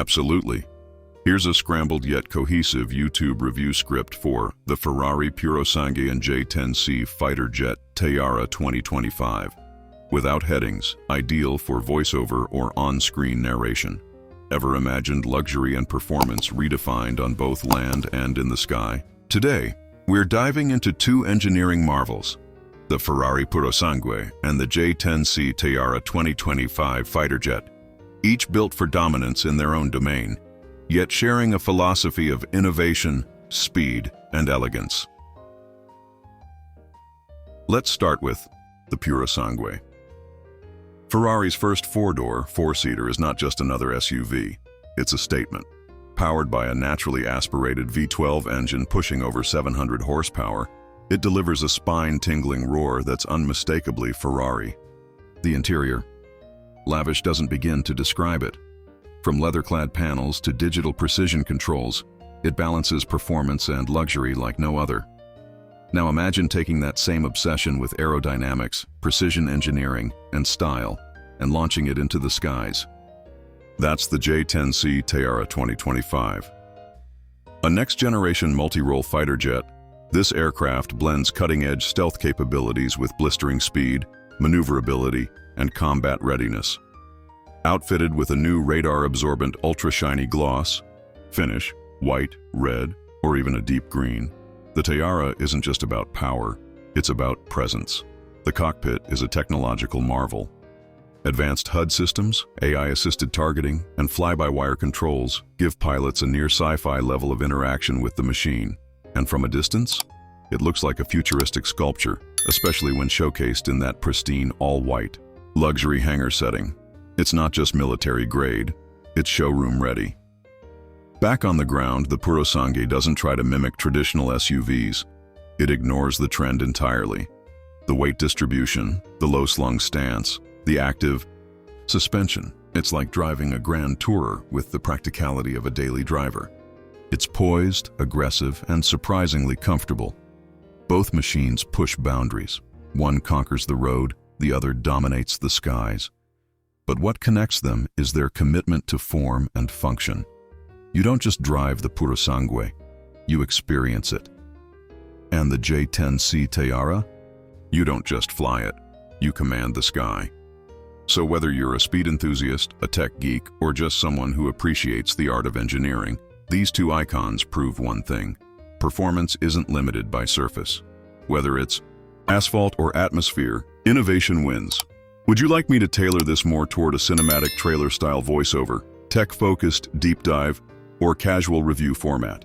Absolutely. Here's a scrambled yet cohesive YouTube review script for the Ferrari Purosangue and J-10C Fighter Jet Teyara 2025. Without headings, ideal for voiceover or on-screen narration. Ever imagined luxury and performance redefined on both land and in the sky? Today, we're diving into two engineering marvels, the Ferrari Purosangue and the J-10C Teyara 2025 fighter jet, each built for dominance in their own domain, yet sharing a philosophy of innovation, speed, and elegance. Let's start with the Purosangue. Ferrari's first four-door, four-seater is not just another SUV, it's a statement. Powered by a naturally aspirated V12 engine pushing over 700 horsepower, it delivers a spine-tingling roar that's unmistakably Ferrari. The interior? Lavish doesn't begin to describe it. From leather-clad panels to digital precision controls, it balances performance and luxury like no other. Now imagine taking that same obsession with aerodynamics, precision engineering, and style, and launching it into the skies. That's the J-10C Teyara 2025. A next-generation multirole fighter jet, this aircraft blends cutting-edge stealth capabilities with blistering speed, maneuverability, and combat readiness. Outfitted with a new radar-absorbent ultra-shiny gloss, finish, white, red, or even a deep green, the Teyara isn't just about power, it's about presence. The cockpit is a technological marvel. Advanced HUD systems, AI-assisted targeting, and fly-by-wire controls give pilots a near sci-fi level of interaction with the machine. And from a distance, it looks like a futuristic sculpture, especially when showcased in that pristine all-white luxury hangar setting. It's not just military grade, it's showroom ready. Back on the ground, the Purosangue doesn't try to mimic traditional SUVs. It ignores the trend entirely. The weight distribution, the low-slung stance, the active suspension. It's like driving a grand tourer with the practicality of a daily driver. It's poised, aggressive, and surprisingly comfortable. Both machines push boundaries. One conquers the road, the other dominates the skies. But what connects them is their commitment to form and function. You don't just drive the Purosangue, you experience it. And the J-10C Teyara? You don't just fly it, you command the sky. So whether you're a speed enthusiast, a tech geek, or just someone who appreciates the art of engineering, these two icons prove one thing. Performance isn't limited by surface. Whether it's asphalt or atmosphere, innovation wins. Would you like me to tailor this more toward a cinematic trailer-style voiceover, tech-focused deep dive, or casual review format?